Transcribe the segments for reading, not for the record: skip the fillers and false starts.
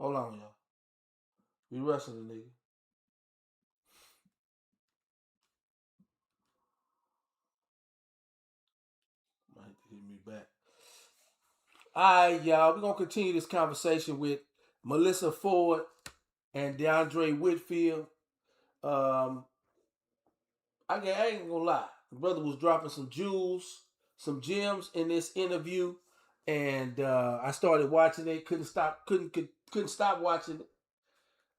Hold on, y'all. We wrestling the nigga. Might have to hit me back. All right, y'all. We're gonna continue this conversation with Melyssa Ford and Dondre Whitfield. Um, I ain't gonna lie. The brother was dropping some jewels, some gems in this interview, and I started watching it. Couldn't stop watching it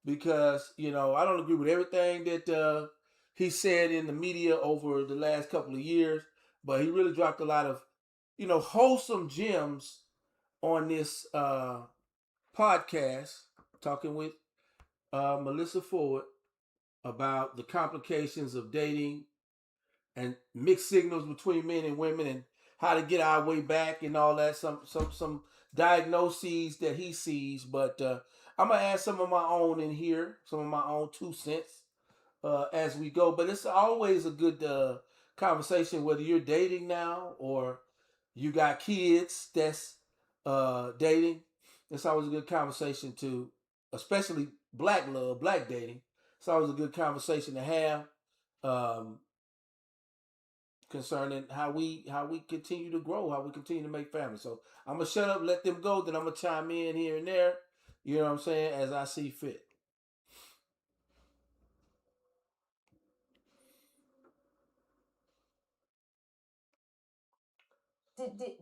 because I don't agree with everything that he said in the media over the last couple of years, but he really dropped a lot of wholesome gems on this podcast, talking with Melyssa Ford about the complications of dating and mixed signals between men and women and how to get our way back and all that. Some diagnoses that he sees, but I'm gonna add some of my own in here, some of my own 2 cents as we go. But it's always a good conversation, whether you're dating now or you got kids that's dating. It's always a good conversation to, especially black love, black dating. It's always a good conversation to have. Um, Concerning how we continue to grow, how we continue to make families. So I'm gonna shut up, let them go, then I'm gonna chime in here and there. You know what I'm saying? As I see fit.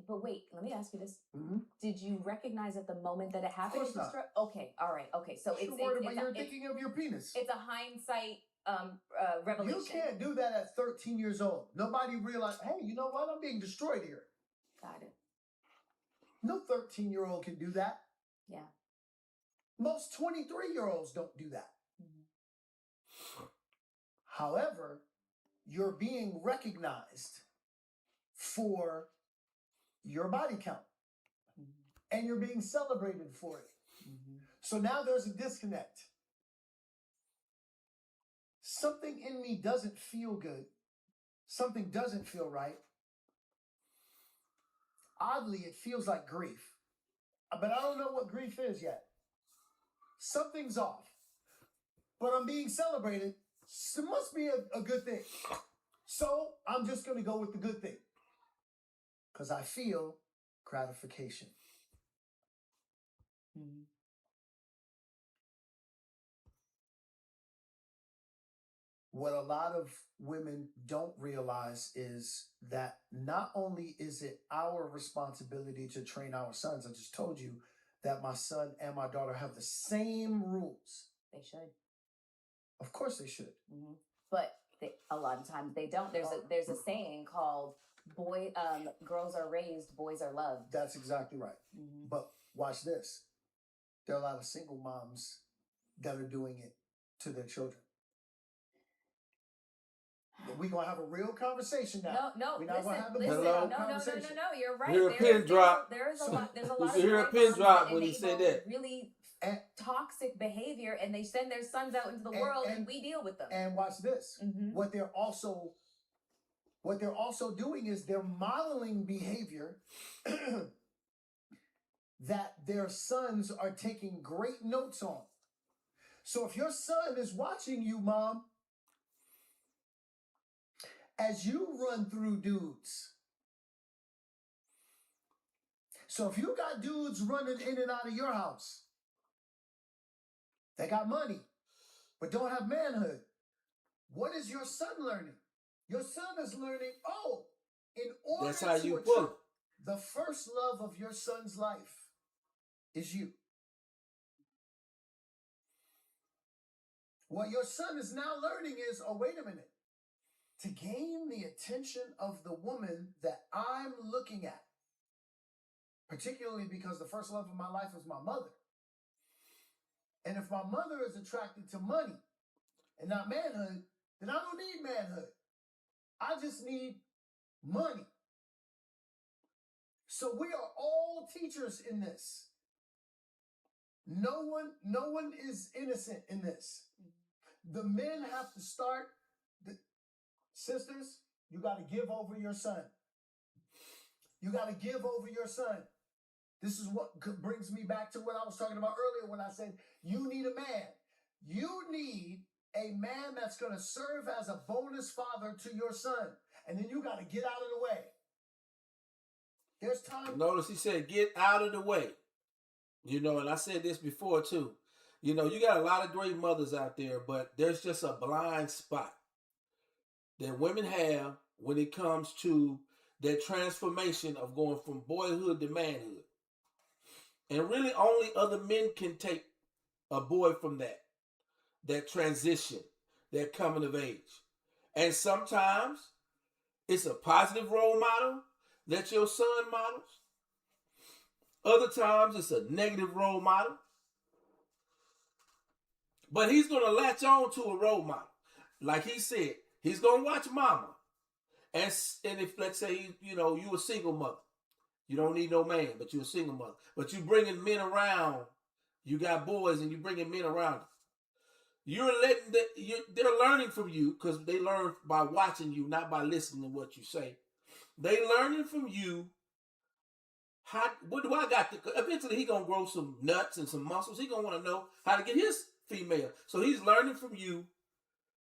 But wait, let me ask you this. Mm-hmm. Did you recognize at the moment that it happened? Of course not. Okay, all right, okay. So you're thinking of your penis. It's a hindsight revelation. You can't do that at 13 years old. Nobody realized, hey, you know what? I'm being destroyed here. Got it. No 13-year-old can do that. Yeah. Most 23-year-olds don't do that. Mm-hmm. However, you're being recognized for your body count. Mm-hmm. And you're being celebrated for it. Mm-hmm. So now there's a disconnect. Something in me doesn't feel good. Something doesn't feel right. Oddly, it feels like grief. But I don't know what grief is yet. Something's off. But I'm being celebrated. So it must be a good thing. So I'm just going to go with the good thing. Because I feel gratification. Mm-hmm. What a lot of women don't realize is that not only is it our responsibility to train our sons, I just told you that my son and my daughter have the same rules. They should. Of course they should. Mm-hmm. But a lot of times they don't. There's a saying called girls are raised, boys are loved. That's exactly right. Mm-hmm. But watch this. There are a lot of single moms that are doing it to their children. We're going to have a real conversation now. No, we're not going to have a conversation. No, you're right. Hear a pin drop. There's a lot of hear a pin drop when he said that. Really toxic behavior, and they send their sons out into the world, and we deal with them. And watch this. Mm-hmm. What they're also doing is they're modeling behavior that their sons are taking great notes on. So if your son is watching you, mom, as you run through dudes. So if you got dudes running in and out of your house, they got money, but don't have manhood. What is your son learning? Your son is learning, in order that's how you put the first love of your son's life is you. What your son is now learning is, wait a minute. To gain the attention of the woman that I'm looking at, particularly because the first love of my life was my mother. And if my mother is attracted to money and not manhood, then I don't need manhood. I just need money. So we are all teachers in this. No one is innocent in this. The men have to start. Sisters, you got to give over your son. You got to give over your son. This is what brings me back to what I was talking about earlier when I said you need a man. You need a man that's going to serve as a bonus father to your son. And then you got to get out of the way. There's time. Notice he said, get out of the way. You know, and I said this before too. You know, you got a lot of great mothers out there, but there's just a blind spot that women have when it comes to that transformation of going from boyhood to manhood. And really only other men can take a boy from that transition, that coming of age. And sometimes it's a positive role model that your son models. Other times it's a negative role model. But he's going to latch on to a role model. Like he said, he's going to watch mama. And if, let's say, you know, you a single mother. You don't need no man, but you're a single mother. But you bringing men around. You got boys and you bringing men around. You're letting they're learning from you because they learn by watching you, not by listening to what you say. They learning from you. What do I got to? Eventually, he gonna grow some nuts and some muscles. He gonna want to know how to get his female. So he's learning from you.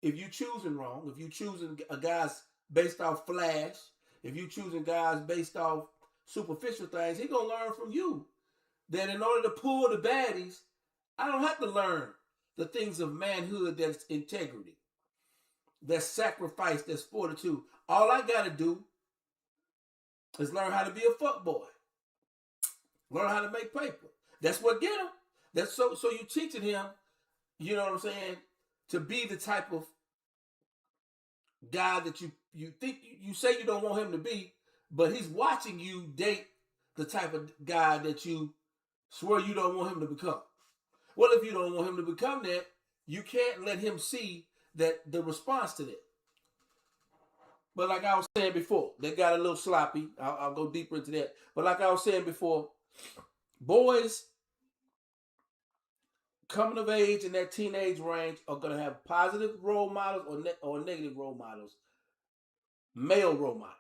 If you choosing wrong, if you choosing a guys based off flash, if you choosing guys based off superficial things, he gonna learn from you. That in order to pull the baddies, I don't have to learn the things of manhood, that's integrity, that's sacrifice, that's fortitude. All I gotta do is learn how to be a fuckboy. Learn how to make paper. That's what get him. That's so you teaching him, you know what I'm saying, to be the type of guy that you think you say you don't want him to be, but he's watching you date the type of guy that you swear you don't want him to become. Well, if you don't want him to become that, you can't let him see that the response to that. But like I was saying before, they got a little sloppy. I'll go deeper into that. But like I was saying before, boys coming of age in that teenage range are going to have positive role models or negative role models, male role models.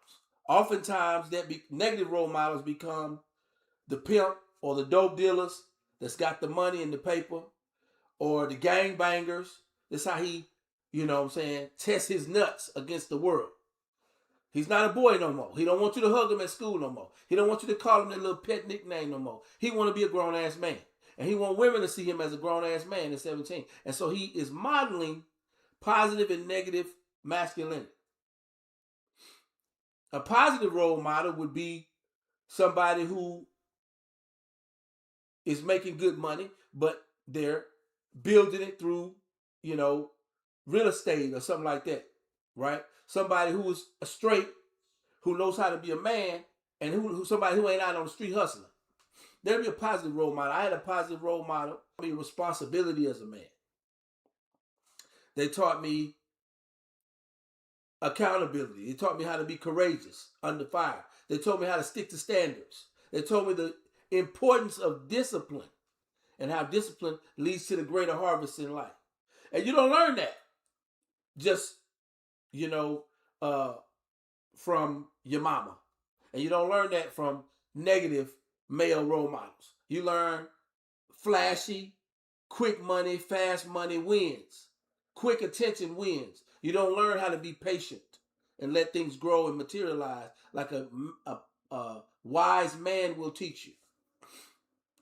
Oftentimes, negative role models become the pimp or the dope dealers that's got the money and the paper, or the gangbangers. That's how he, you know what I'm saying, tests his nuts against the world. He's not a boy no more. He don't want you to hug him at school no more. He don't want you to call him that little pet nickname no more. He want to be a grown-ass man. And he want women to see him as a grown-ass man at 17. And so he is modeling positive and negative masculinity. A positive role model would be somebody who is making good money, but they're building it through, you know, real estate or something like that, right? Somebody who is a straight, who knows how to be a man, and who somebody who ain't out on the street hustling. There'll be a positive role model. I had a positive role model. I mean, responsibility as a man. They taught me accountability. They taught me how to be courageous under fire. They told me how to stick to standards. They told me the importance of discipline and how discipline leads to the greater harvest in life. And you don't learn that just, you know, from your mama. And you don't learn that from negative male role models. You learn flashy, quick money, fast money wins. Quick attention wins. You don't learn how to be patient and let things grow and materialize like a wise man will teach you.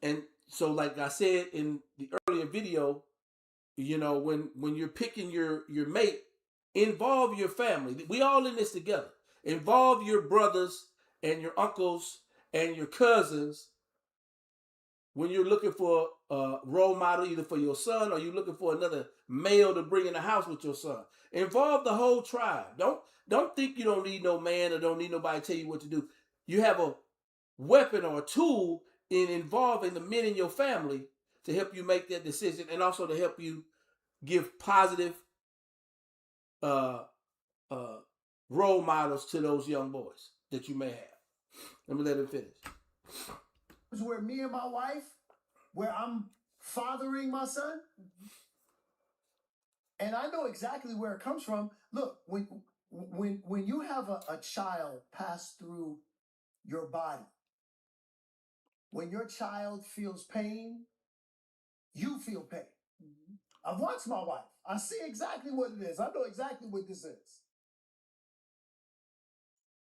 And so, like I said in the earlier video, you know, when you're picking your mate, involve your family. We all in this together. Involve your brothers and your uncles and your cousins when you're looking for a role model, either for your son or you're looking for another male to bring in the house with your son. Involve the whole tribe. Don't think you don't need no man or don't need nobody to tell you what to do. You have a weapon or a tool in involving the men in your family to help you make that decision and also to help you give positive role models to those young boys that you may have. Let me let him finish. Where me and my wife, where I'm fathering my son, and I know exactly where it comes from. Look, when you have a child pass through your body, When your child feels pain, you feel pain. Mm-hmm. I've watched my wife. I see exactly what it is. I know exactly what this is.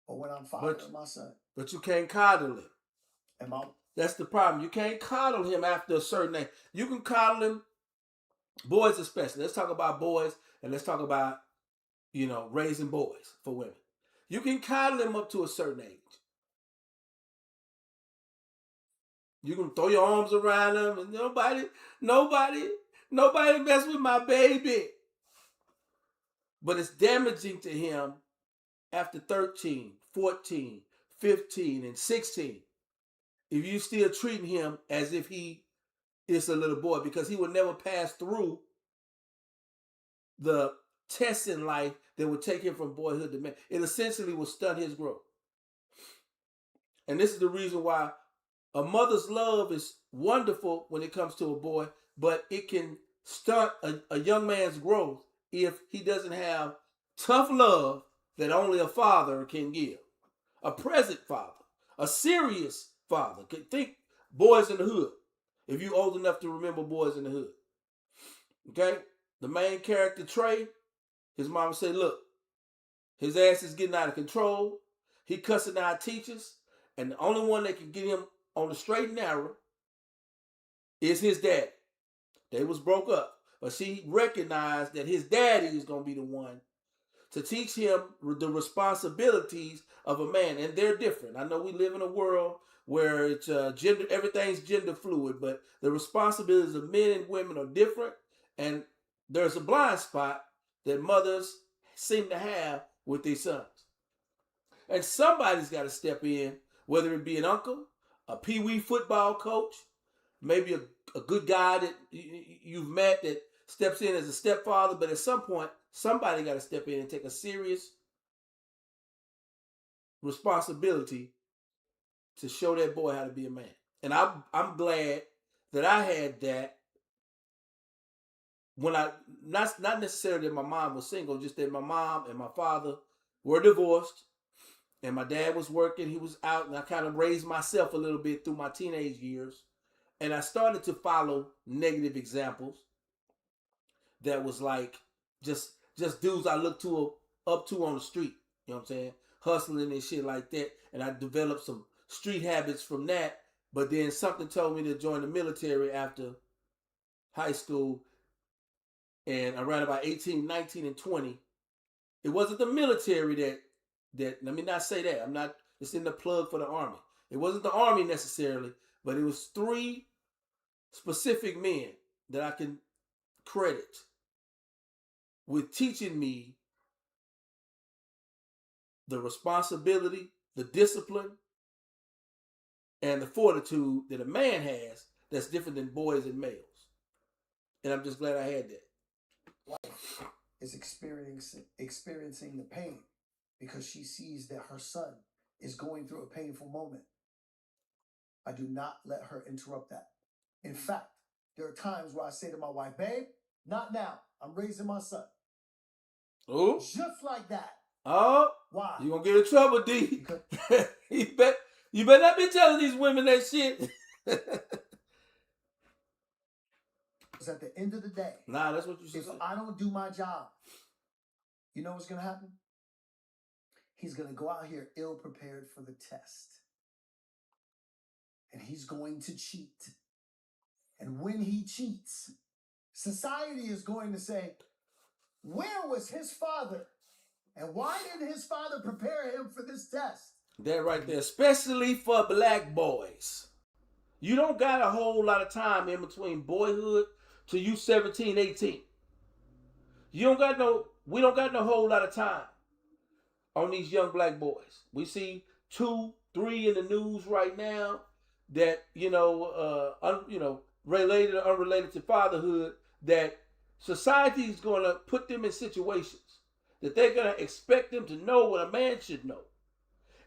But when I'm fathering my son, but you can't coddle him. and my That's the problem. You can't coddle him after a certain age. You can coddle him, boys especially. Let's talk about boys, and let's talk about, raising boys for women. You can coddle him up to a certain age. You can throw your arms around him, and nobody mess with my baby. But it's damaging to him after 13, 14, 15, and 16. If you still treating him as if he is a little boy, because he will never pass through the tests in life that would take him from boyhood to man. It essentially will stunt his growth. And this is the reason why a mother's love is wonderful when it comes to a boy, but it can stunt a young man's growth if he doesn't have tough love that only a father can give. A present father, a serious father. Think Boys in the Hood, if you're old enough to remember Boys in the Hood. Okay? The main character, Trey, his mama said, look, his ass is getting out of control. He cussing out teachers. And the only one that can get him on the straight and narrow is his dad. They was broke up. But she recognized that his daddy is going to be the one to teach him the responsibilities of a man. And they're different. I know we live in a world where it's everything's gender fluid, but the responsibilities of men and women are different. And there's a blind spot that mothers seem to have with their sons. And somebody's got to step in, whether it be an uncle, a pee-wee football coach, maybe a good guy that you've met that steps in as a stepfather, but at some point, somebody got to step in and take a serious responsibility to show that boy how to be a man. And I'm glad that I had that when not necessarily that my mom was single, just that my mom and my father were divorced, and my dad was working, he was out, and I kind of raised myself a little bit through my teenage years. And I started to follow negative examples that was like just dudes I looked up to on the street. You know what I'm saying? Hustling and shit like that. And I developed some street habits from that. But then something told me to join the military after high school. And around about 18, 19, and 20, it wasn't the military that let me not say that. I'm not, it's in the plug for the Army. It wasn't the Army necessarily, but it was 3 specific men that I can credit with teaching me the responsibility, the discipline, and the fortitude that a man has that's different than boys and males. And I'm just glad I had that. Wife is experiencing the pain because she sees that her son is going through a painful moment. I do not let her interrupt that. In fact, there are times where I say to my wife, babe, not now. I'm raising my son. Oh, just like that. Oh, why? You gonna get in trouble, D. you better not be telling these women that shit. Because at the end of the day, nah, that's what you should if say. I don't do my job, you know what's gonna happen? He's gonna go out here ill prepared for the test. And he's going to cheat. And when he cheats, society is going to say, where was his father? And why didn't his father prepare him for this test? That right there, especially for black boys. You don't got a whole lot of time in between boyhood to you 17, 18. We don't got no whole lot of time on these young black boys. We see 2, 3 in the news right now that, related or unrelated to fatherhood, that society is going to put them in situations that they're going to expect them to know what a man should know.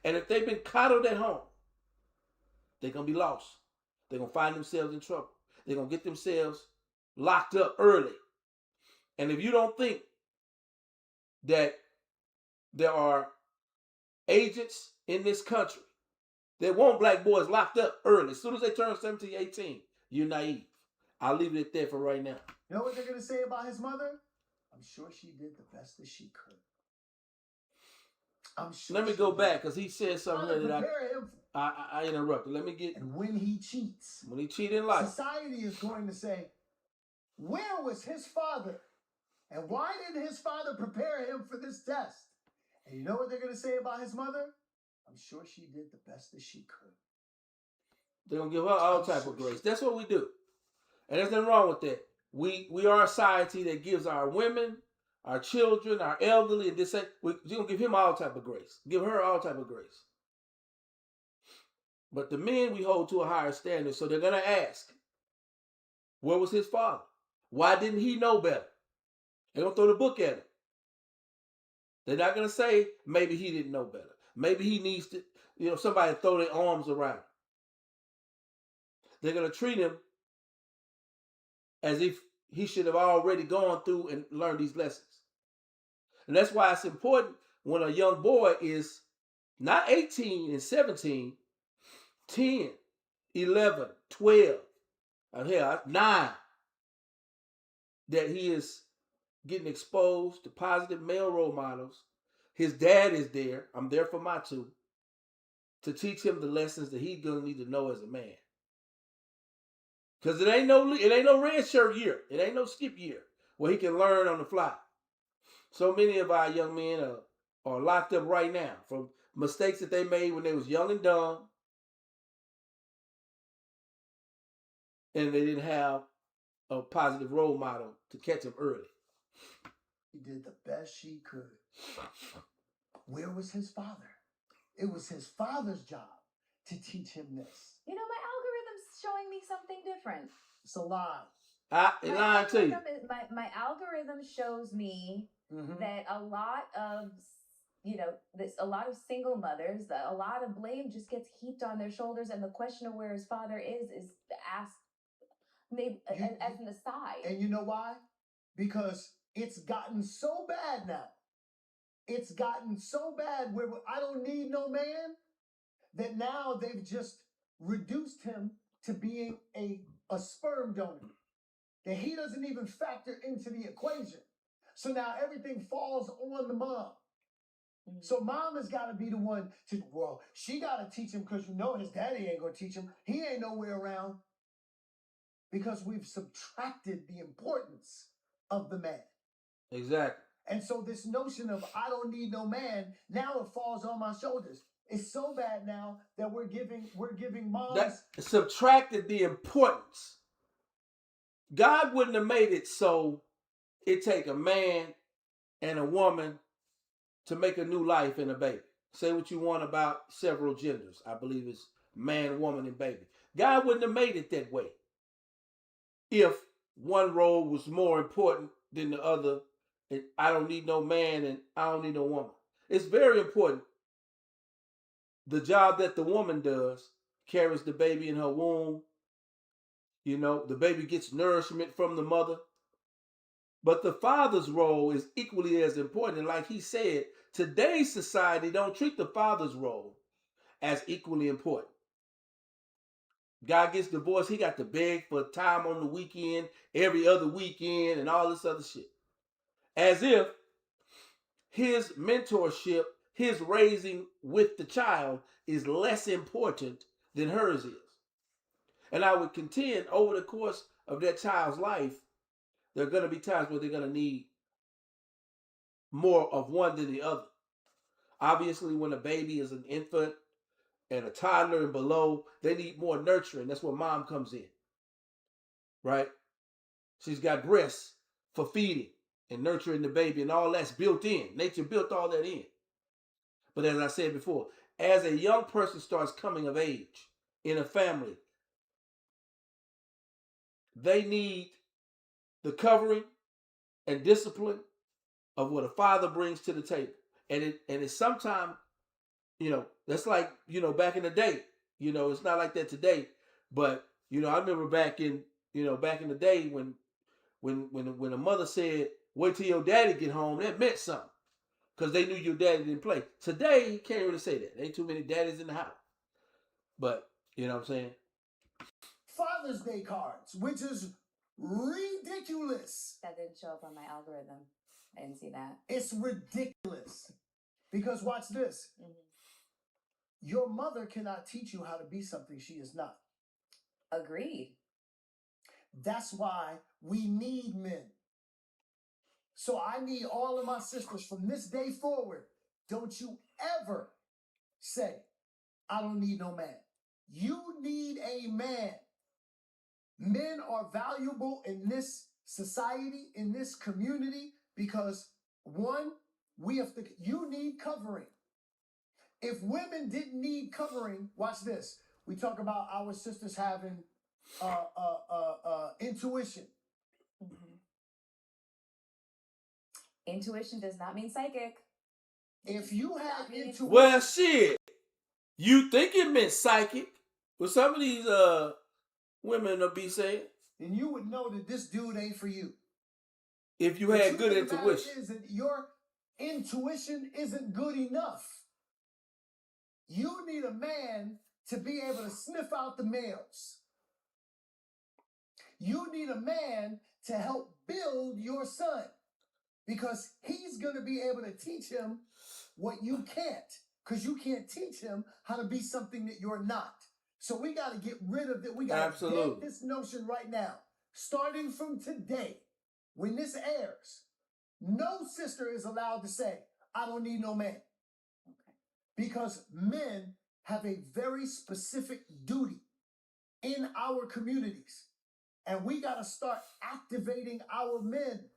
And if they've been coddled at home, they're going to be lost. They're going to find themselves in trouble. They're going to get themselves locked up early. And if you don't think that there are agents in this country They want black boys locked up early. As soon as they turn 17, 18, you're naive. I'll leave it at that for right now. You know what they're going to say about his mother? I'm sure she did the best that she could. I'm sure. Let me go back because he said something here that I interrupted. Let me get. And when he cheats, when he cheats in life, society is going to say, where was his father? And why didn't his father prepare him for this test? And you know what they're going to say about his mother? I'm sure she did the best that she could. They're going to give her all type of grace. That's what we do. And there's nothing wrong with that. We are a society that gives our women, our children, our elderly, and this say we're going to give him all type of grace. Give her all type of grace. But the men we hold to a higher standard, so they're going to ask, where was his father? Why didn't he know better? They're going to throw the book at him. They're not going to say, maybe he didn't know better. Maybe he needs to, somebody throw their arms around him. They're going to treat him as if he should have already gone through and learned these lessons. And that's why it's important when a young boy is not 18 and 17, 10, 11, 12, hell, 9, that he is getting exposed to positive male role models. His dad is there. I'm there for my two. To teach him the lessons that he's going to need to know as a man. Because it ain't no red shirt year. It ain't no skip year where he can learn on the fly. So many of our young men are locked up right now from mistakes that they made when they was young and dumb. And they didn't have a positive role model to catch them early. She did the best she could. Where was his father? It was his father's job to teach him this. My algorithm's showing me something different. It's a lie. It lying to you. My algorithm shows me that a lot of, a lot of single mothers, a lot of blame just gets heaped on their shoulders, and the question of where his father is asked maybe as an aside. And you know why? Because it's gotten so bad now. It's gotten so bad where I don't need no man, that now they've just reduced him to being a sperm donor. That he doesn't even factor into the equation. So now everything falls on the mom. So mom has got to be the one to, she got to teach him because his daddy ain't going to teach him. He ain't nowhere around. Because we've subtracted the importance of the man. Exactly. And so this notion of I don't need no man, now it falls on my shoulders. It's so bad now that we're giving moms. That subtracted the importance. God wouldn't have made it so it take a man and a woman to make a new life in a baby. Say what you want about several genders. I believe it's man, woman, and baby. God wouldn't have made it that way if one role was more important than the other. And I don't need no man and I don't need no woman. It's very important. The job that the woman does, carries the baby in her womb. The baby gets nourishment from the mother. But the father's role is equally as important. And like he said, today's society don't treat the father's role as equally important. Guy gets divorced, he got to beg for time on the weekend, every other weekend, and all this other shit. As if his mentorship, his raising with the child is less important than hers is. And I would contend over the course of that child's life, there are going to be times where they're going to need more of one than the other. Obviously, when a baby is an infant and a toddler and below, they need more nurturing. That's where mom comes in, right? She's got breasts for feeding and nurturing the baby, and all that's built in. Nature built all that in. But as I said before, as a young person starts coming of age in a family, they need the covering and discipline of what a father brings to the table. And it's sometimes, that's like, back in the day. It's not like that today. But, I remember back in the day when a mother said, wait till your daddy get home, that meant something. Because they knew your daddy didn't play. Today, you can't really say that. There ain't too many daddies in the house. But you know what I'm saying? Father's Day cards, which is ridiculous. That didn't show up on my algorithm. I didn't see that. It's ridiculous. Because watch this. Your mother cannot teach you how to be something she is not. Agreed. That's why we need men. So I need all of my sisters from this day forward. Don't you ever say, I don't need no man. You need a man. Men are valuable in this society, in this community, because one, you need covering. If women didn't need covering, watch this. We talk about our sisters having intuition. Intuition does not mean psychic. If you have intuition, well, shit, you think it meant psychic, but some of these women will be saying, then you would know that this dude ain't for you. If you had good intuition, is that your intuition isn't good enough. You need a man to be able to sniff out the males. You need a man to help build your son, because he's going to be able to teach him what you can't, because you can't teach him how to be something that you're not. So we got to get rid of it. We got to get this notion right now. Starting from today, when this airs, no sister is allowed to say, I don't need no man. Because men have a very specific duty in our communities. And we got to start activating our men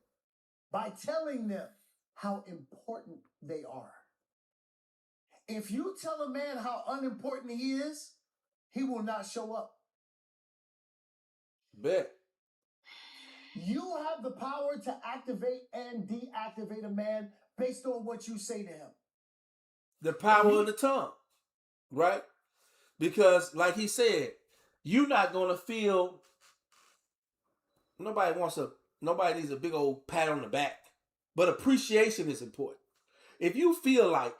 by telling them how important they are. If you tell a man how unimportant he is, he will not show up. Bet. You have the power to activate and deactivate a man based on what you say to him. The power of the tongue, right? Because, like he said, you're not going to feel, nobody needs a big old pat on the back, but appreciation is important. If you feel like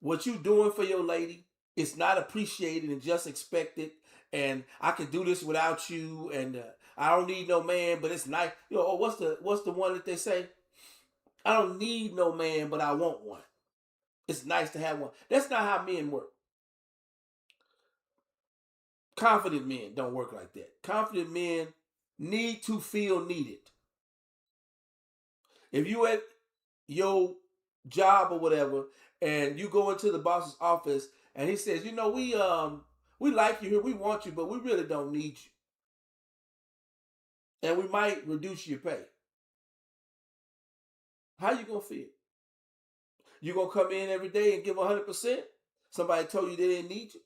what you're doing for your lady is not appreciated and just expected, and I can do this without you, and I don't need no man, but it's nice. You know, what's the one that they say? I don't need no man, but I want one. It's nice to have one. That's not how men work. Confident men don't work like that. Confident men need to feel needed. If you at your job or whatever, and you go into the boss's office, and he says, you know, we like you here, we want you, but we really don't need you. And we might reduce your pay. How you gonna feel? You gonna come in every day and give 100%? Somebody told you they didn't need you.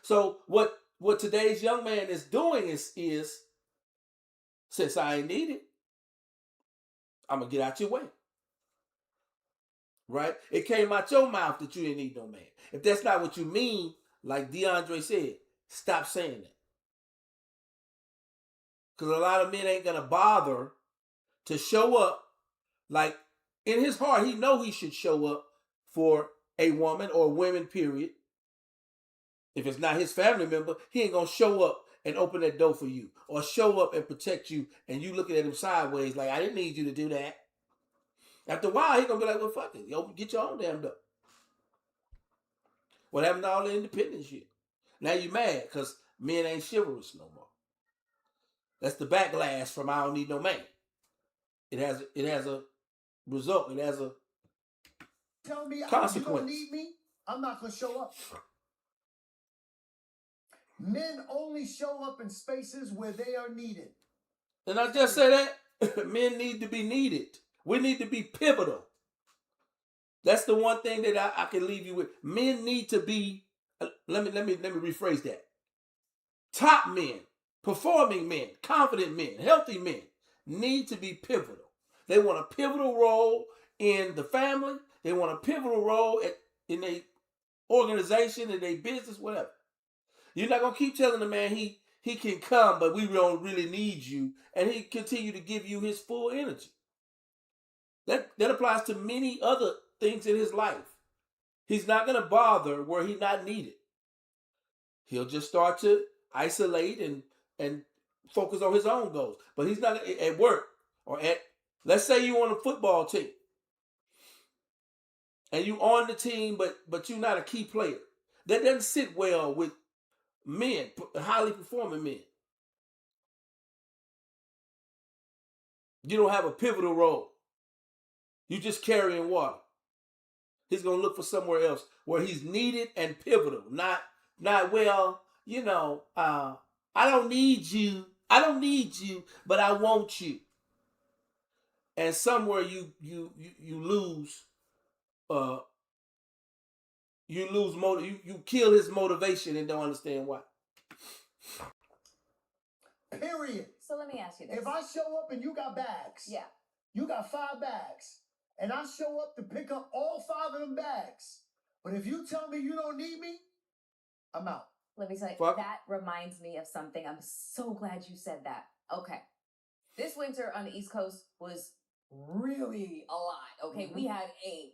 So what today's young man is doing is since I ain't needed, I'm gonna get out your way. Right? It came out your mouth that you didn't need no man. If that's not what you mean, like Dondre said, stop saying that. Because a lot of men ain't gonna bother to show up. Like, in his heart, he know he should show up for a woman or women, period. If it's not his family member, he ain't gonna show up and open that door for you, or show up and protect you, and you looking at him sideways like, I didn't need you to do that. After a while, he gonna be like, well, fuck it. Yo, get your own damn door. What happened to all the independent shit? Now you mad because men ain't chivalrous no more. That's the backlash from I don't need no man. It has a result. It has a tell me consequence. You don't need me, I'm not going to show up. Men only show up in spaces where they are needed. And I just say that men need to be needed. We need to be pivotal. That's the one thing that I can leave you with. Men need to be, let me rephrase that. Top men, performing men, confident men, healthy men need to be pivotal. They want a pivotal role in the family. They want a pivotal role in their organization, in their business, whatever. You're not going to keep telling the man he can come, but we don't really need you, and he continue to give you his full energy. That applies to many other things in his life. He's not going to bother where he's not needed. He'll just start to isolate and focus on his own goals. But he's not at work or let's say you're on a football team and you on the team, but you're not a key player. That doesn't sit well with men, highly performing men. You don't have a pivotal role. You just carrying water. He's going to look for somewhere else where he's needed and pivotal. Not well, I don't need you. I don't need you, but I want you. And somewhere you lose you kill his motivation and don't understand why. Period. So let me ask you this. If I show up and you got bags, yeah, you got 5 bags, and I show up to pick up all 5 of them bags, but if you tell me you don't need me, I'm out. Let me tell you, Fuck. that reminds me of something. I'm so glad you said that. Okay. This winter on the East Coast was really a lot. Okay. We had a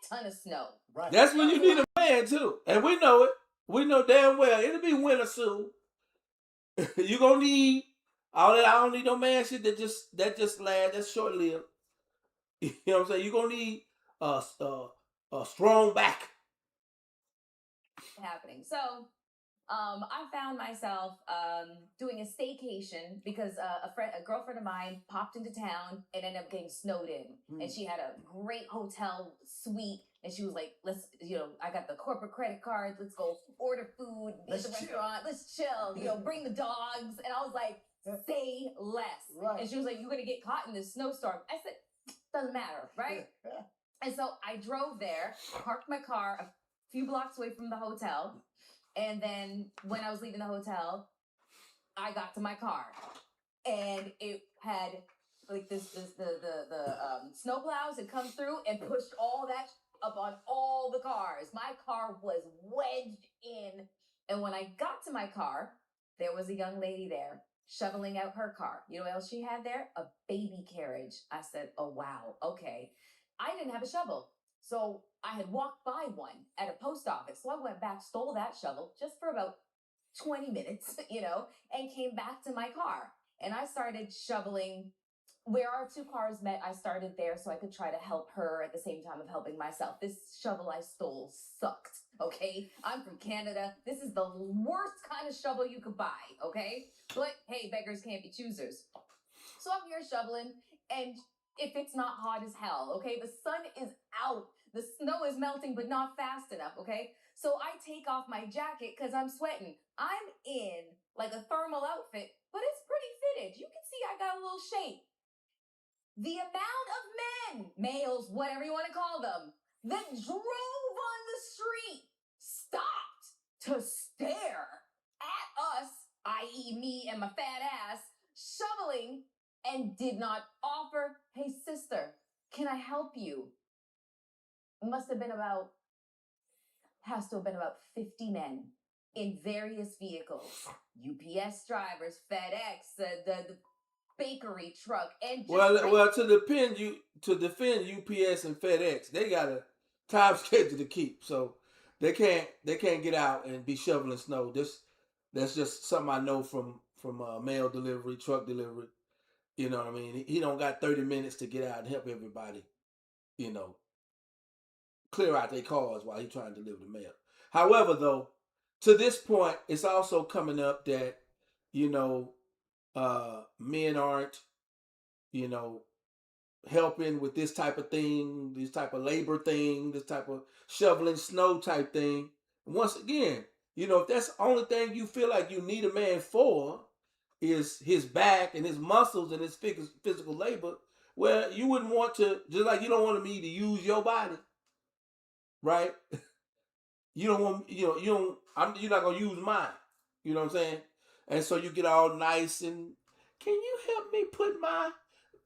ton of snow. Right. That's when you need a man too. And we know it. We know damn well it'll be winter soon. You gonna need all that. I don't need no man shit that just lasts. That's short lived. You know what I'm saying? You gonna need a strong back. Happening. So I found myself doing a staycation because a girlfriend of mine popped into town and ended up getting snowed in. And she had a great hotel suite. And she was like, I got the corporate credit card. Let's go order food at the restaurant. Let's chill, bring the dogs. And I was like, say less. Right. And she was like, you're going to get caught in this snowstorm. I said, doesn't matter, right? And so I drove there, parked my car a few blocks away from the hotel. And then when I was leaving the hotel, I got to my car and it had like the snow plows had come through and pushed all that up on all the cars. My car was wedged in. And when I got to my car, there was a young lady there shoveling out her car. You know what else she had there? A baby carriage. I said, oh, wow. Okay. I didn't have a shovel. So I had walked by one at a post office. So I went back, stole that shovel just for about 20 minutes, and came back to my car. And I started shoveling where our 2 cars met. I started there so I could try to help her at the same time of helping myself. This shovel I stole sucked, okay? I'm from Canada. This is the worst kind of shovel you could buy, okay? But hey, beggars can't be choosers. So I'm here shoveling, and if it's not hot as hell, okay? The sun is out. The snow is melting, but not fast enough, okay? So I take off my jacket because I'm sweating. I'm in like a thermal outfit, but it's pretty fitted. You can see I got a little shape. The amount of men, males, whatever you want to call them, that drove on the street, stopped to stare at us, i.e. me and my fat ass, shoveling, and did not offer, hey, sister, can I help you? It has to have been about 50 men in various vehicles. UPS drivers, FedEx, the bakery truck, and just to defend UPS and FedEx, they got a time schedule to keep, so they can't get out and be shoveling snow. That's just something I know from mail delivery, truck delivery. You know what I mean? He don't got 30 minutes to get out and help everybody, clear out their cars while he trying to deliver the mail. However, though, to this point, it's also coming up that, men aren't, helping with this type of thing, this type of labor thing, this type of shoveling snow type thing. And once again, if that's the only thing you feel like you need a man for is his back and his muscles and his physical labor, well, you wouldn't want to, just like you don't want me to use your body, right? You don't want, you're not going to use mine. You know what I'm saying? And so you get all nice and, can you help me put my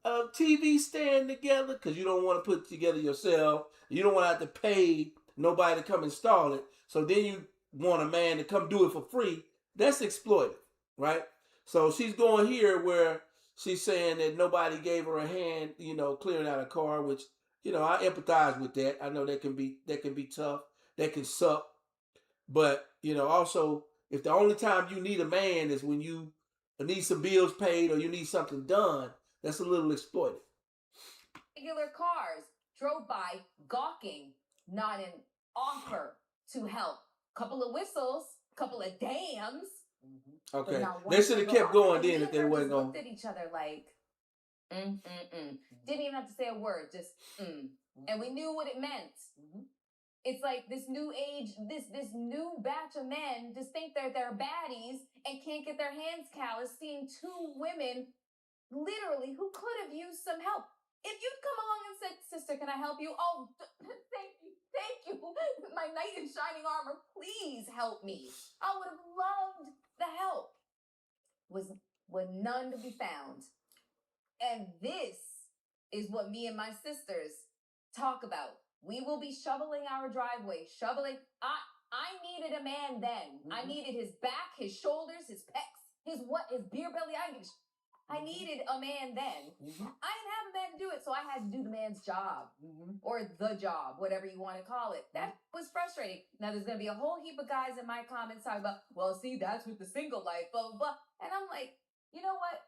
TV stand together? Because you don't want to put it together yourself. You don't want to have to pay nobody to come install it. So then you want a man to come do it for free. That's exploitive, right? So she's going here where she's saying that nobody gave her a hand, clearing out a car, which I empathize with that. I know that can be tough. That can suck. But also, if the only time you need a man is when you need some bills paid or you need something done, that's a little exploited. Regular cars drove by, gawking, not an offer to help. Couple of whistles, couple of dams. Okay, they should have kept going then if they wasn't going. Looked at each other like, Didn't even have to say a word, just and we knew what it meant. It's like this new age, this new batch of men just think they're baddies and can't get their hands calloused seeing two women literally who could have used some help. If you'd come along and said, "Sister, can I help you?" Oh, thank you, my knight in shining armor, please help me. I would have loved the help. Was none to be found. And this is what me and my sisters talk about. We will be shoveling our driveway, I needed a man then. I needed his back, his shoulders, his pecs, his beer belly. I needed a man then. I didn't have a man to do it, so I had to do the man's job. Or the job, whatever you want to call it. That was frustrating. Now, there's going to be a whole heap of guys in my comments talking about, well, see, that's with the single life, blah, blah, blah. And I'm like, you know what?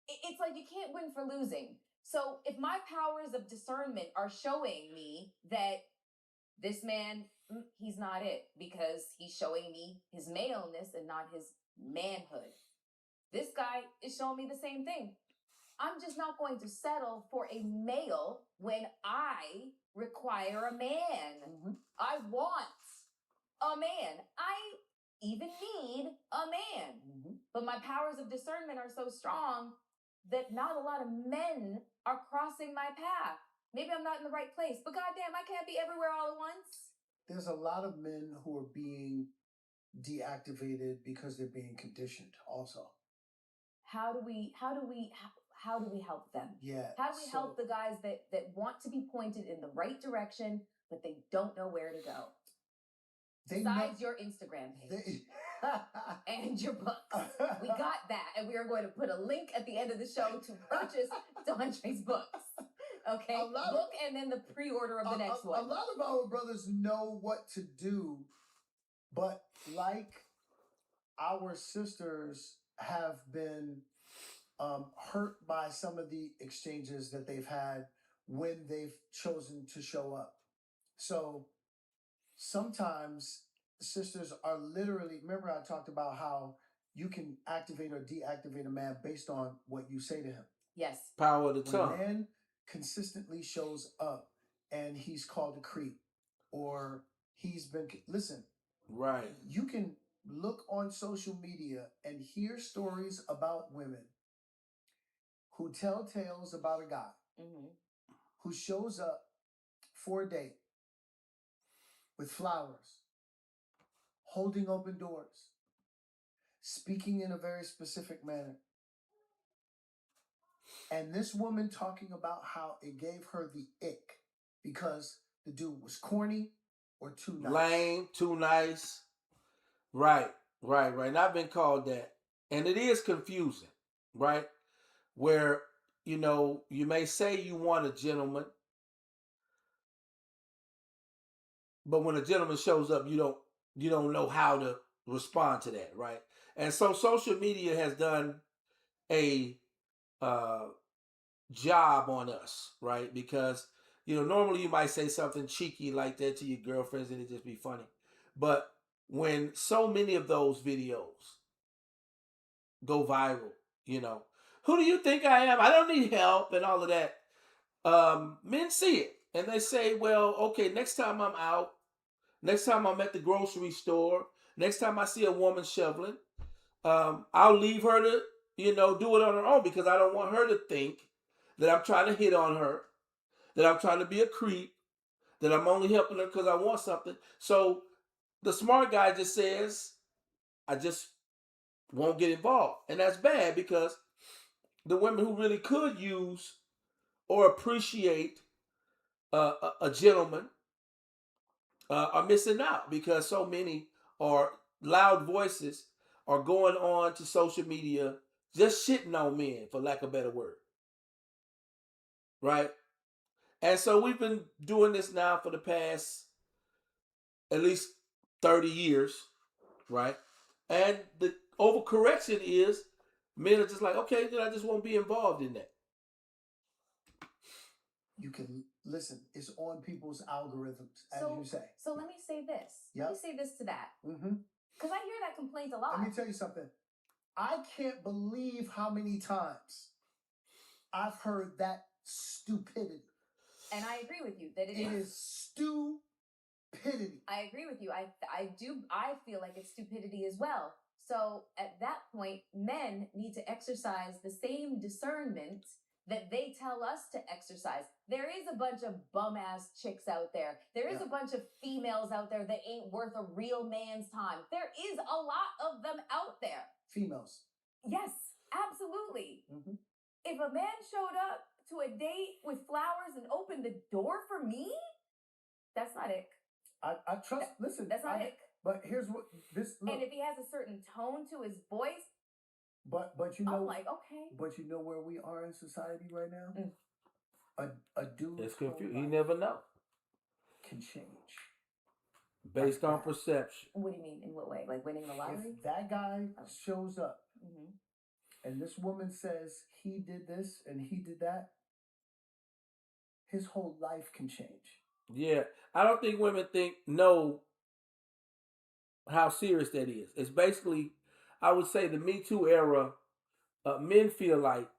It's like you can't win for losing. So if my powers of discernment are showing me that this man, he's not it, because he's showing me his maleness and not his manhood. This guy is showing me the same thing. I'm just not going to settle for a male when I require a man. I want a man. I even need a man. But my powers of discernment are so strong that not a lot of men are crossing my path. Maybe I'm not in the right place, but goddamn, I can't be everywhere all at once. There's a lot of men who are being deactivated because they're being conditioned also. How do we help them? Yeah. How do we help the guys that want to be pointed in the right direction, but they don't know where to go? Besides your Instagram page and your books. We got that, and we are going to put a link at the end of the show to purchase Dondre's books. Okay? And then the pre-order of the next one. A lot of our brothers know what to do, but like our sisters have been hurt by some of the exchanges that they've had when they've chosen to show up. So sometimes sisters are literally, remember I talked about how you can activate or deactivate a man based on what you say to him. Yes. Power of the tongue. When a man consistently shows up and he's called a creep or he's been, listen. Right. You can look on social media and hear stories about women who tell tales about a guy who shows up for a date with flowers, holding open doors, speaking in a very specific manner. And this woman talking about how it gave her the ick because the dude was corny or too nice. Lame, too nice. Right. And I've been called that. And it is confusing, right? Where, you may say you want a gentleman, but when a gentleman shows up, you don't know how to respond to that, right? And so social media has done a job on us, right? Because normally you might say something cheeky like that to your girlfriends and it just be funny. But when so many of those videos go viral, who do you think I am? I don't need help and all of that. Men see it and they say, well, okay, next time I'm out, next time I'm at the grocery store, next time I see a woman shoveling, I'll leave her to, do it on her own because I don't want her to think that I'm trying to hit on her, that I'm trying to be a creep, that I'm only helping her because I want something. So the smart guy just says, I just won't get involved. And that's bad because the women who really could use or appreciate a gentleman are missing out because so many loud voices are going on to social media just shitting on men, for lack of a better word. Right? And so we've been doing this now for the past at least 30 years, right? And the overcorrection is men are just like, okay, then I just won't be involved in that. You can listen. It's on people's algorithms, as you say. So let me say this. Yep. Let me say this to that. Mm-hmm. Because I hear that complaint a lot. Let me tell you something. I can't believe how many times I've heard that stupidity. And I agree with you that it is stupidity. I agree with you. I feel like it's stupidity as well. So at that point, men need to exercise the same discernment that they tell us to exercise. There is a bunch of bum-ass chicks out there. There is a bunch of females out there that ain't worth a real man's time. There is a lot of them out there. Females. Yes, absolutely. Mm-hmm. If a man showed up to a date with flowers and opened the door for me, that's not it. I trust. Listen, that's not it. But here's what this. Look, and if he has a certain tone to his voice, but you know, I'm like, okay. But you know where we are in society right now. A dude. It's confused. You never know. Can change based on perception. What do you mean? In what way? Like winning the lottery? If that guy shows up, and this woman says he did this and he did that, his whole life can change. Yeah, I don't think women know how serious that is. It's basically, I would say, the Me Too era. Men feel like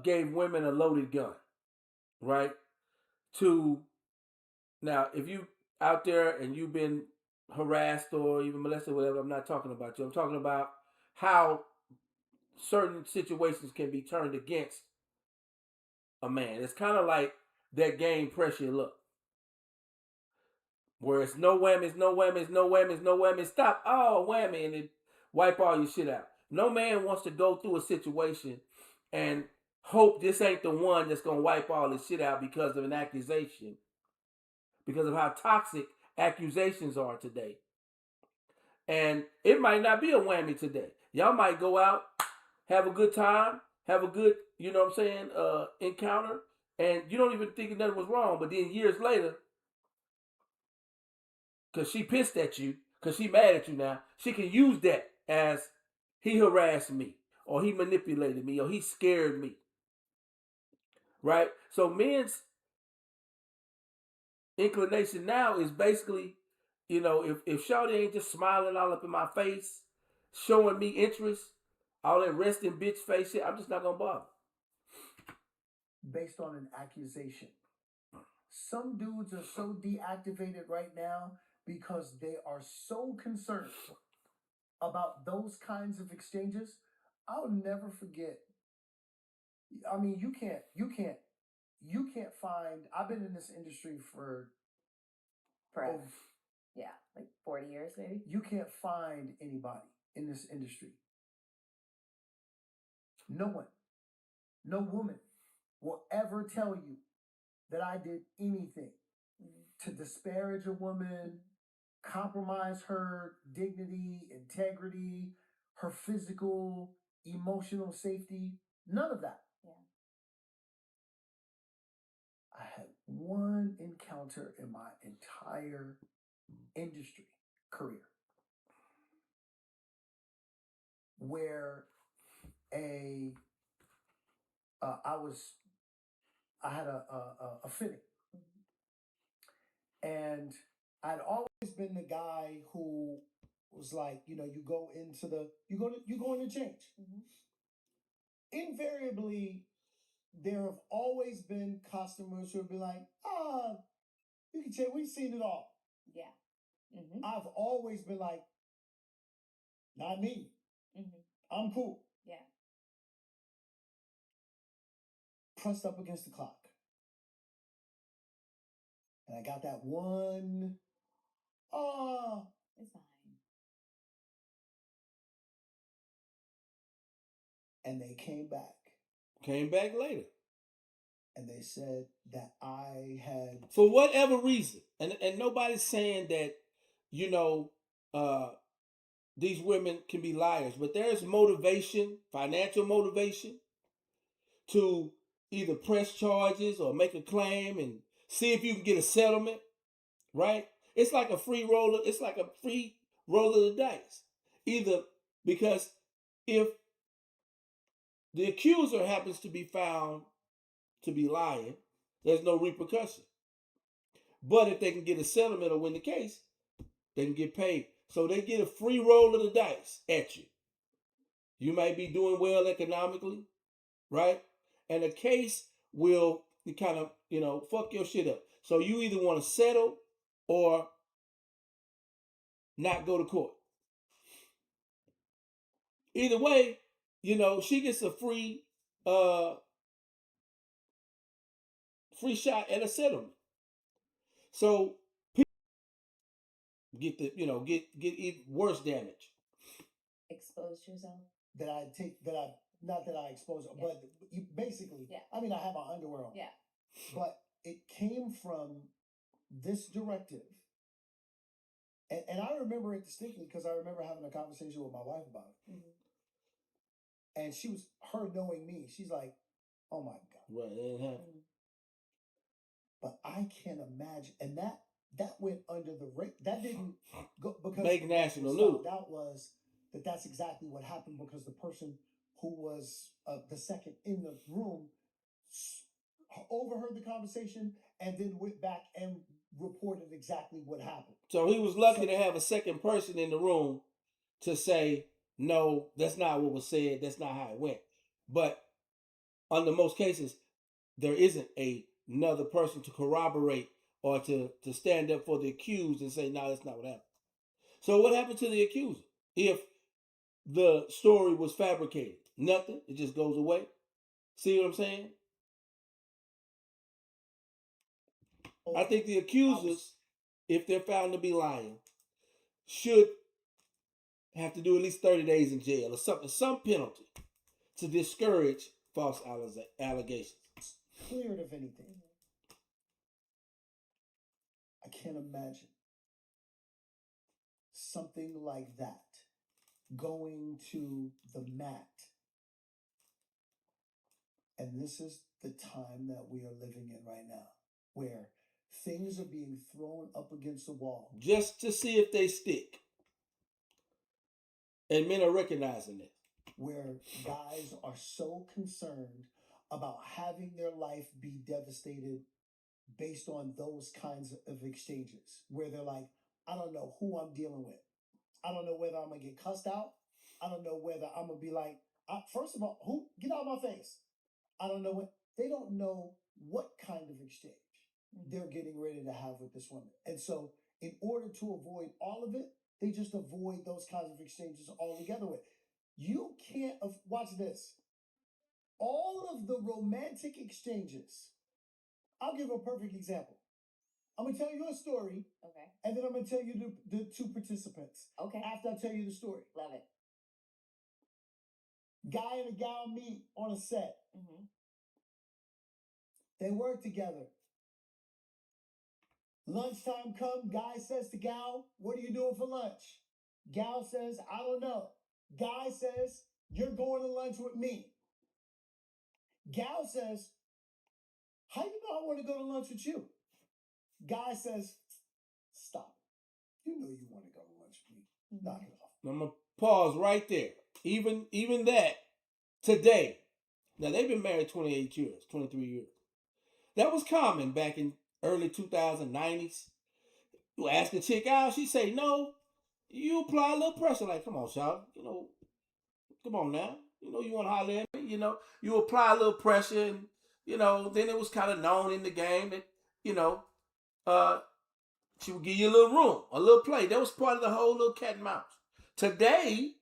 gave women a loaded gun, right? Now, if you out there and you've been harassed or even molested, or whatever, I'm not talking about you. I'm talking about how certain situations can be turned against a man. It's kind of like that game Pressure Look, where it's no whammies, no whammies, no whammies, no whammies, stop, oh, whammy, and it wipe all your shit out. No man wants to go through a situation and hope this ain't the one that's going to wipe all this shit out because of an accusation, because of how toxic accusations are today. And it might not be a whammy today. Y'all might go out, have a good time, have a good, you know what I'm saying, encounter, and you don't even think that was wrong. But then years later, because she pissed at you, because she mad at you now, she can use that as he harassed me, or he manipulated me, or he scared me. Right? So men's inclination now is basically, you know, if Shawty ain't just smiling all up in my face, showing me interest, all that resting bitch face shit, I'm just not gonna bother. Based on an accusation. Some dudes are so deactivated right now because they are so concerned about those kinds of exchanges. I'll never forget. I mean, you can't find. I've been in this industry for like 40 years maybe. You can't find anybody in this industry. No one, no woman will ever tell you that I did anything to disparage a woman, compromise her dignity, integrity, her physical, emotional safety. None of that. Yeah. I had one encounter in my entire industry career where I had a fitting, and I'd always been the guy who was like, you know, you go in to change. Invariably, there have always been customers who have been like, you can change. We've seen it all. Yeah. I've always been like, not me. I'm cool. Yeah. Pressed up against the clock. And I got that one, it's fine. And they came back. Came back later. And they said that I had... For whatever reason. And nobody's saying that, you know, these women can be liars. But there's motivation, financial motivation, to either press charges or make a claim and see if you can get a settlement, right? It's like a free roll. It's like a free roll of the dice. Either because if the accuser happens to be found to be lying, there's no repercussion. But if they can get a settlement or win the case, they can get paid. So they get a free roll of the dice at you. You may be doing well economically, right? And the case will kind of, fuck your shit up. So you either want to settle or not go to court. Either way, she gets a free shot at a settlement. So people get get worse damage. Exposed yourself? Not that I exposed, yeah. But basically, yeah. I mean, I have my underwear on. Yeah. But it came from this directive. And I remember it distinctly because I remember having a conversation with my wife about it. Mm-hmm. And her knowing me, she's like, oh my God. Right, it ain't happening. But I can't imagine. And that went under the rate. That didn't go because make national news. That was that's exactly what happened because the person who was the second in the room overheard the conversation and then went back and reported exactly what happened. So he was lucky to have a second person in the room to say, no, that's not what was said. That's not how it went. But under most cases, there isn't another person to corroborate or to stand up for the accused and say, no, that's not what happened. So what happened to the accuser? If the story was fabricated, nothing. It just goes away. See what I'm saying? I think the accusers, if they're found to be lying, should have to do at least 30 days in jail or something, some penalty to discourage false allegations. Cleared of anything. I can't imagine something like that going to the mat. And this is the time that we are living in right now, where things are being thrown up against the wall. Just to see if they stick. And men are recognizing it. Where guys are so concerned about having their life be devastated based on those kinds of exchanges. Where they're like, I don't know who I'm dealing with. I don't know whether I'm going to get cussed out. I don't know whether I'm going to be like, first of all, who? Get out of my face. I don't know what. They don't know what kind of exchange they're getting ready to have with this woman. And so in order to avoid all of it, they just avoid those kinds of exchanges altogether with. You can't, watch this. All of the romantic exchanges, I'll give a perfect example. I'm going to tell you a story. Okay. And then I'm going to tell you the two participants. Okay. After I tell you the story. Love it. Guy and a gal meet on a set. Mm-hmm. They work together. Lunchtime come, guy says to gal, what are you doing for lunch? Gal says, I don't know. Guy says, you're going to lunch with me. Gal says, how you know I want to go to lunch with you? Guy says, stop. You know you want to go to lunch with me. Knock it off. I'm going to pause right there. Even that, today, now they've been married 28 years, 23 years. That was common back in early 2090s. You ask a chick out, she say no. You apply a little pressure, like, come on, child. Come on now. You want to holler at me. You apply a little pressure, and then it was kind of known in the game that she would give you a little room, a little play. That was part of the whole little cat and mouse. Today,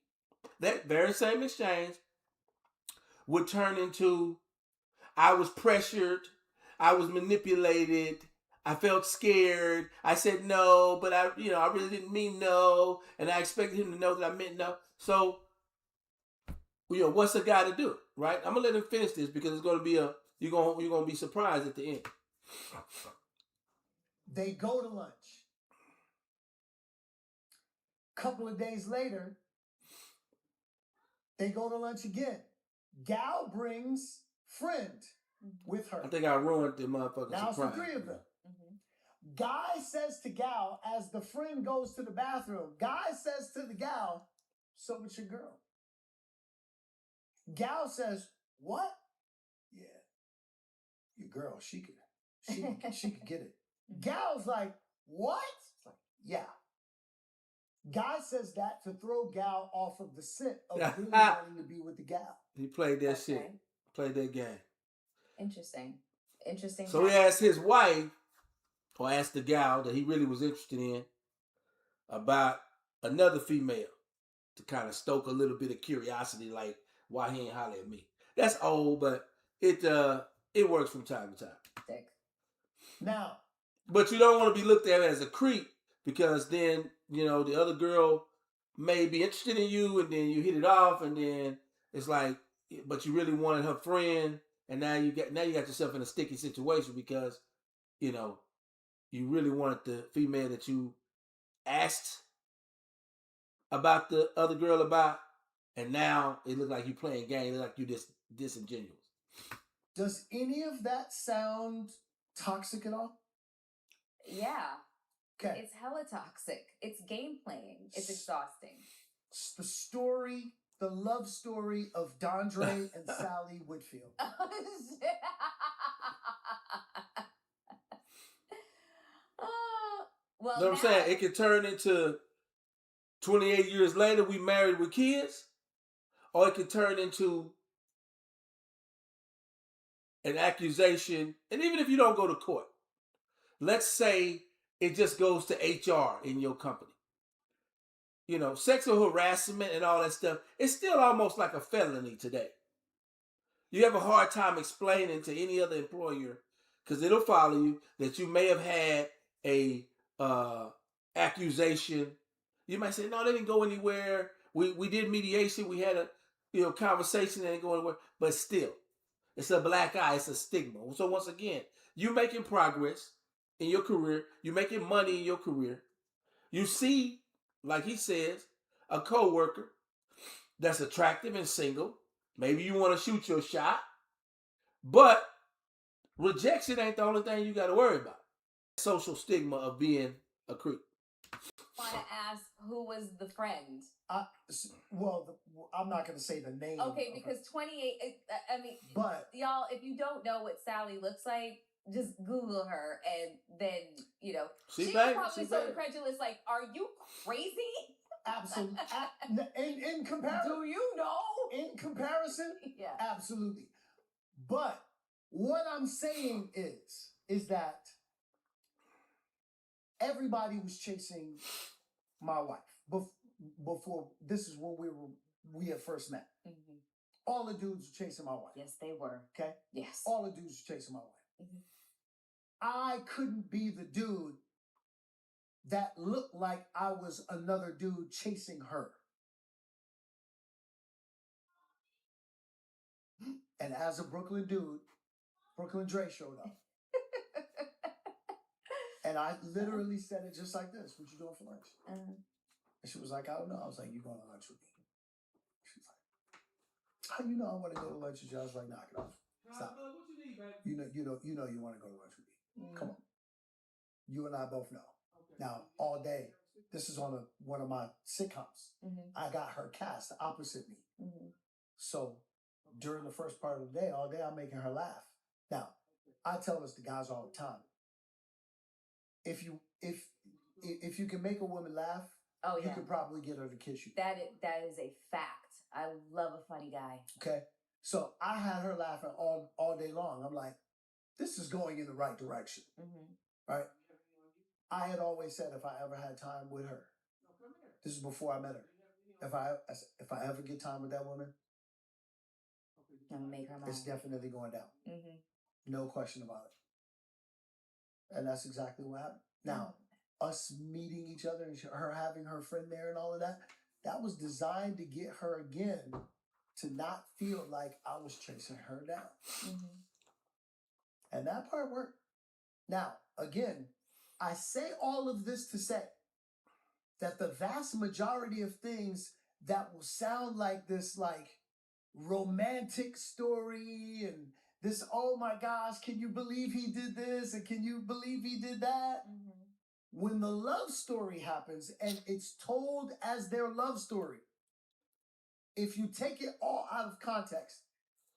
that very same exchange would turn into, I was pressured, I was manipulated, I felt scared, I said no, but I really didn't mean no, and I expected him to know that I meant no. So, what's a guy to do, right? I'm gonna let him finish this because it's gonna be you're gonna be surprised at the end. They go to lunch. Couple of days later, they go to lunch again. Gal brings friend. with her. I think I ruined the motherfucking Now it's the surprise. 3 of them. Guy says to gal, as the friend goes to the bathroom, guy says to the gal, so it's your girl. Gal says, what? Yeah, your girl, she could get it. Gal's like, what? It's like, yeah. Guy says that to throw gal off of the scent of really wanting to be with the gal. He played that shit. Played that game. Interesting. So he asked his wife, or asked the gal that he really was interested in, about another female to kind of stoke a little bit of curiosity, like why he ain't holler at me. That's old, but it works from time to time. Dick. Now, but you don't want to be looked at as a creep, because then the other girl may be interested in you, and then you hit it off, and then it's like, but you really wanted her friend, and now you got yourself in a sticky situation because you really wanted the female that you asked about the other girl about, and now it looks like you playing games. It looks like you just disingenuous. Does any of that sound toxic at all? Yeah. Okay. It's hella toxic. It's game playing. It's exhausting. The love story of Dondre and Sally Whitfield. Oh, shit. Well, you know what I'm saying? It could turn into 28 years later, we married with kids, or it could turn into an accusation. And even if you don't go to court, let's say it just goes to HR in your company. Sexual harassment and all that stuff, it's still almost like a felony today. You have a hard time explaining to any other employer, because it'll follow you, that you may have had a accusation. You might say, no, they didn't go anywhere. We did mediation. We had a conversation that didn't go anywhere. But still, it's a black eye. It's a stigma. So once again, you're making progress in your career. You're making money in your career. You see, like he says, a coworker that's attractive and single. Maybe you want to shoot your shot, but rejection ain't the only thing you got to worry about. Social stigma of being a creep. I want to ask, who was the friend? I'm not going to say the name. Okay, because 28. but y'all, if you don't know what Sally looks like, just Google her, and then she was probably so incredulous. Like, are you crazy? Absolutely. In comparison, do you know? In comparison, yeah, absolutely. But what I'm saying is that everybody was chasing my wife before. This is when we had first met. Mm-hmm. All the dudes were chasing my wife. Yes, they were. Okay. Yes. All the dudes were chasing my wife. Mm-hmm. I couldn't be the dude that looked like I was another dude chasing her. And as a Brooklyn dude, Brooklyn Dre showed up. And I literally said it just like this. What you doing for lunch? And she was like, I don't know. I was like, you going to lunch with me? She was like, how you know I want to go to lunch with you? I was like, knock it off. Stop. What you need, baby? You know you want to go to lunch with me. Come on. You and I both know. Okay. Now, all day, this is on one of my sitcoms. Mm-hmm. I got her cast opposite me. Mm-hmm. So during the first part of the day, all day, I'm making her laugh. Now, I tell this to guys all the time. If you can make a woman laugh, you can probably get her to kiss you. That is a fact. I love a funny guy. Okay. So I had her laughing all day long. I'm like, this is going in the right direction. Mm-hmm. Right? I had always said if I ever had time with her, this is before I met her, if I ever get time with that woman, I'm gonna make her mine. It's definitely going down. Mm-hmm. No question about it. And that's exactly what happened. Now, us meeting each other and her having her friend there and all of that, that was designed to get her again to not feel like I was chasing her down. Mm-hmm. And that part worked. Now, again, I say all of this to say that the vast majority of things that will sound like this, like romantic story and this, oh my gosh, can you believe he did this? And can you believe he did that? When the love story happens and it's told as their love story, if you take it all out of context,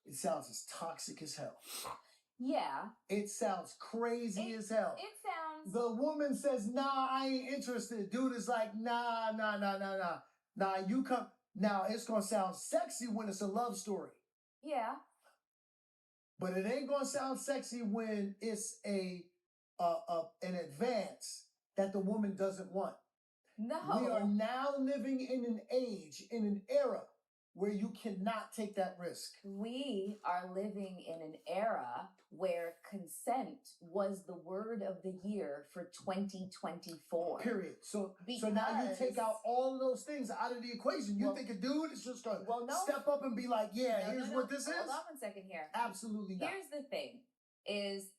it sounds as toxic as hell. Yeah. It sounds crazy as hell. It sounds... The woman says, nah, I ain't interested. Dude is like, nah. Nah, you come. Now, it's going to sound sexy when it's a love story. Yeah. But it ain't going to sound sexy when it's an advance that the woman doesn't want. No. We are now living in an age, in an era, where you cannot take that risk. We are living in an era where consent was the word of the year for 2024. Period. So now you take out all of those things out of the equation. You think a dude is just going to step up and be like, yeah, here's what this is? Hold on 1 second here. Absolutely not. Here's the thing, is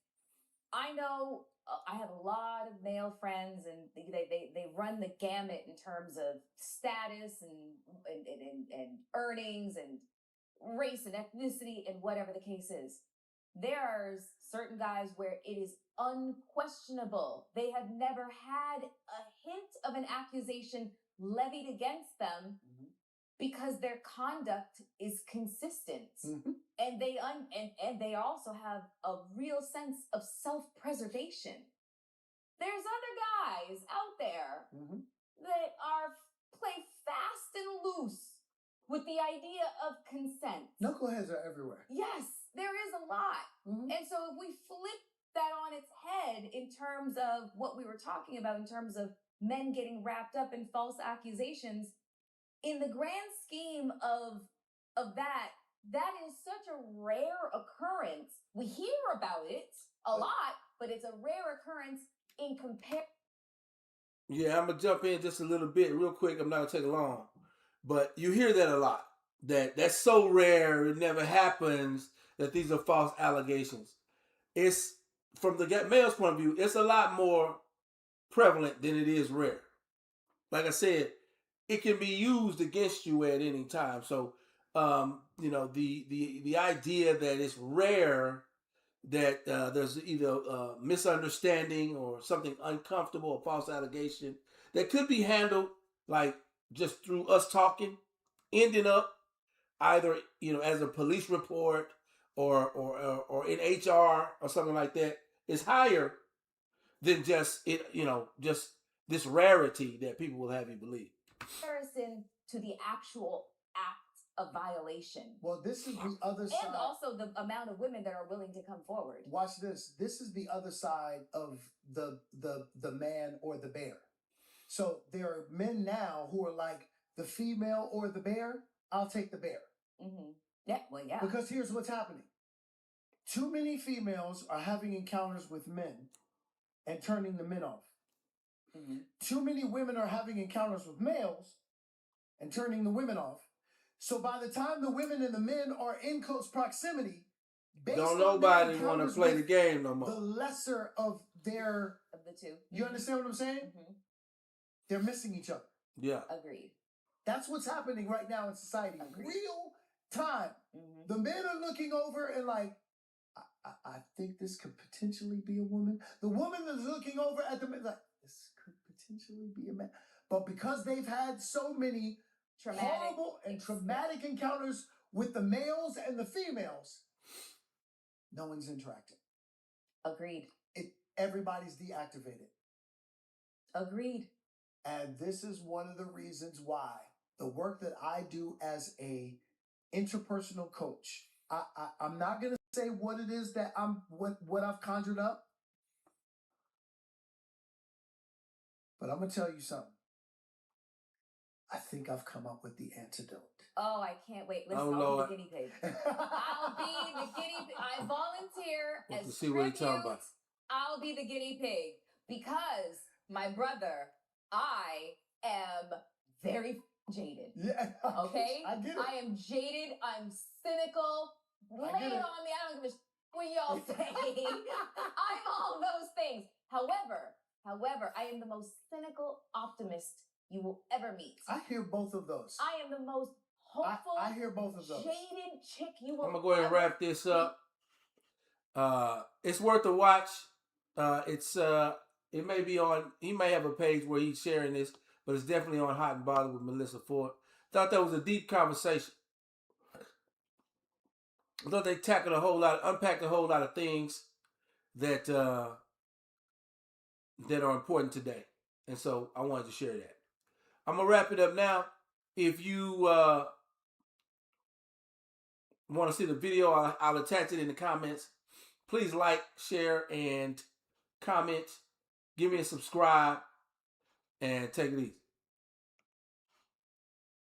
I know I have a lot of male friends, and they run the gamut in terms of status and earnings and race and ethnicity and whatever the case is. There's certain guys where it is unquestionable. They have never had a hint of an accusation levied against them because their conduct is consistent. And they also have a real sense of self-preservation. There's other guys out there that play fast and loose with the idea of consent. Knuckleheads are everywhere. Yes, there is a lot. And so if we flip that on its head in terms of what we were talking about, in terms of men getting wrapped up in false accusations, in the grand scheme of that is such a rare occurrence. We hear about it a lot, but it's a rare occurrence in comparison. Yeah, I'm going to jump in just a little bit real quick. I'm not going to take it long. But you hear that a lot. That's so rare, it never happens, that these are false allegations. It's, from the male's point of view, it's a lot more prevalent than it is rare. Like I said, it can be used against you at any time. So, the idea that it's rare, that there's either misunderstanding or something uncomfortable, a false allegation that could be handled like just through us talking, ending up either as a police report or in HR or something like that, is higher than just just this rarity that people will have you believe. Comparison to the actual act of violation. Well, this is the other side. And also the amount of women that are willing to come forward. Watch this. This is the other side of the man or the bear. So there are men now who are like, the female or the bear, I'll take the bear. Yeah, well, yeah. Because here's what's happening. Too many females are having encounters with men and turning the men off. Too many women are having encounters with males and turning the women off. So by the time the women and the men are in close proximity, don't nobody want to play the game no more. The lesser of the two. You understand what I'm saying? They're missing each other. Yeah. Agreed. That's what's happening right now in society. Agreed. Real time. The men are looking over and like, I think this could potentially be a woman. The woman is looking over at the men like, this could potentially be a man. But because they've had so many horrible and traumatic encounters with the males and the females, no one's interacting. Agreed. Everybody's deactivated. Agreed. And this is one of the reasons why the work that I do as a interpersonal coach, I'm not going to say what it is that what I've conjured up, but I'm going to tell you something. I think I've come up with the antidote. Oh, I can't wait. Listen, I'll be the guinea pig. I'll be the guinea pig. I volunteer as tribute. I'll be the guinea pig because, my brother, I am very jaded. Yeah. Okay? I get it. I am jaded. I'm cynical. Lay it on me. I don't give a what y'all say. I'm all those things. However, I am the most cynical optimist you will ever meet. I hear both of those. I am the most hopeful, I hear both of those. Jaded chick you will I'm going to go ahead and wrap this up. It's worth a watch. It may be on. He may have a page where he's sharing this, but it's definitely on Hot and Bothered with Melyssa Ford. Thought that was a deep conversation. I thought they unpacked a whole lot of things that that are important today, and so I wanted to share that. I'm gonna wrap it up now. If you want to see the video, I'll attach it in the comments. Please like, share, and comment. Give me a subscribe, and take it easy.